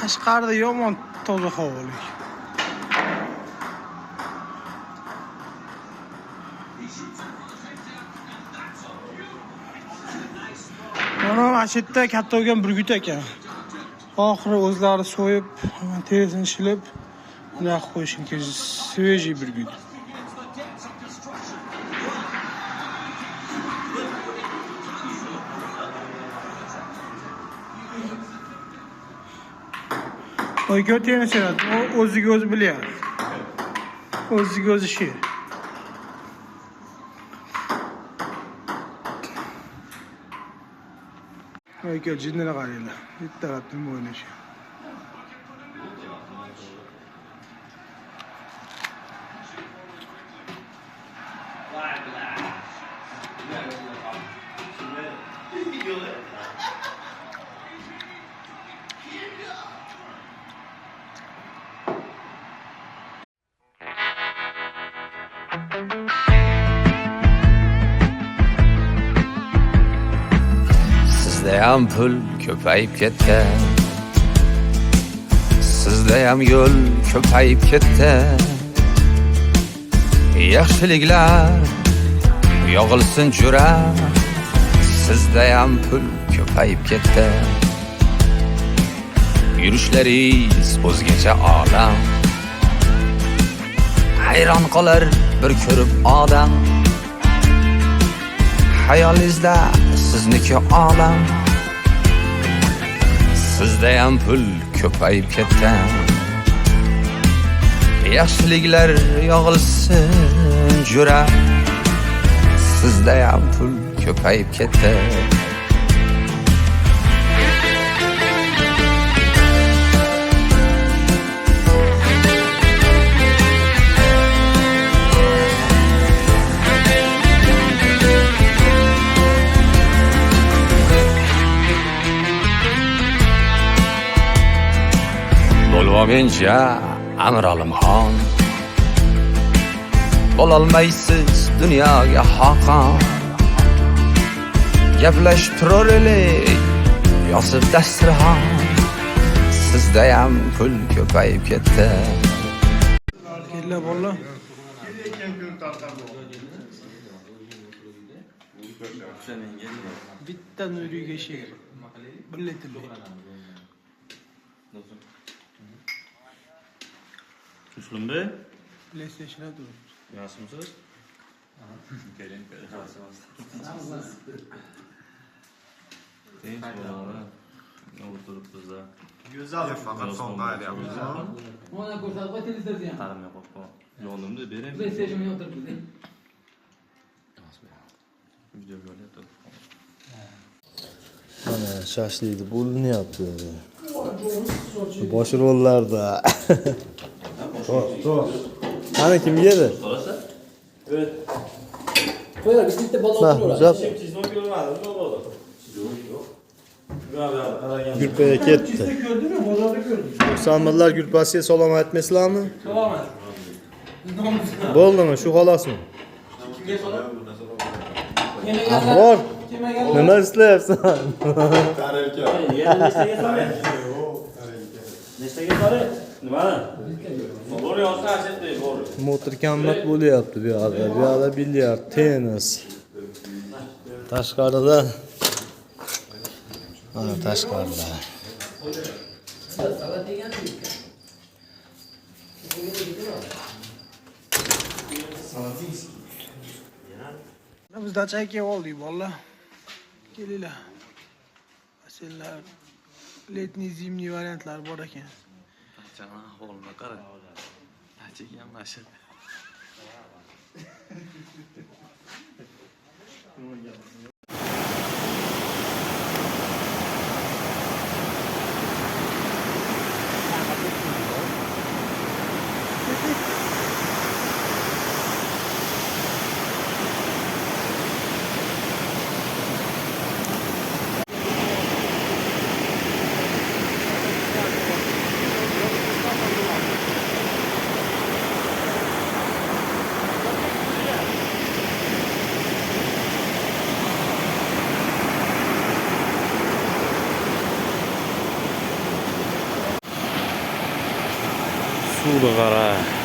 Tashqarida yomon toza havolik. Mana ashitda katta bo'lgan burgut ekan. Oxiri o'zlari so'yib, terisini shilib, ular qo'yishgan kecha svejiy burgut. Oy ko'tini seradi. O'ziga o'zi bilyapti. O'ziga o'zi ishi. Oy ko't jinnini qaranglar. Bitta tarafdan o'ynashi. Sizdayam pul ko'payib ketdi. Sizdayam yo'l ko'payib ketdi. Yaxshiliklar yog'ilsin jura. Sizdayam pul ko'payib ketdi. Yurishlaringiz o'zgacha olam. Hayron qolar bir ko'rib odam. Hayolingizda sizniki olam. Sizdayam pul ko'payib ketdi. Yaxshiliklar yog'ilsin jura. Sizdayam pul ko'payib ketdi. Bo'lmaguncha Amrolimxon, bo'lolmaysiz dunyoga xoqon. Gaplashib turaylik, yosib dasturxon. Sizdayam pul ko'payib ketdi. Kella bolla. Bitta nuriga she'r. 1 litrli. Müslüm Bey, PlayStation'a dur. Yasin'siz? Gelin. Genç olanlar ne oturup bizde? Güzel fakat sonda yapıyoruz. Ona koşar koy televizyon yani. Tarım yapıp o. Yolumda vereyim. PlayStation'a oturup bize. Video böyle yapalım. Mana shashlikni bo'linyapti. Bosh rollarda. Qani kim yedi? Evet. Koyar biz bitta bola Ha, oturuyorlar. güzel. Çizim görmedim ne oldu? Yok. Abi Gülpaya ketdi. Gördün mü? Bozarda gördüm. Sanmalar Gülpasiga salom aytmaysizlarmi? Selamat. Bo'ldimi, shu xolasmi? Kimga so'rab? Ahvor. Nima istayapsan? Nechtaga qoldi? Nima? Bor yozsa ajatdi, bor. Motor kammat bo'lyapti bu yoqda. Bu yoqda bilyard, tennis. Tashqarida. Mana tashqarida. Biz dachaga oldik bolla. Kelinglar. Senlar letniy zimniy variantlar bor ekan. Jana ahvolga qara. Nachik ham nasha. Suvni qara.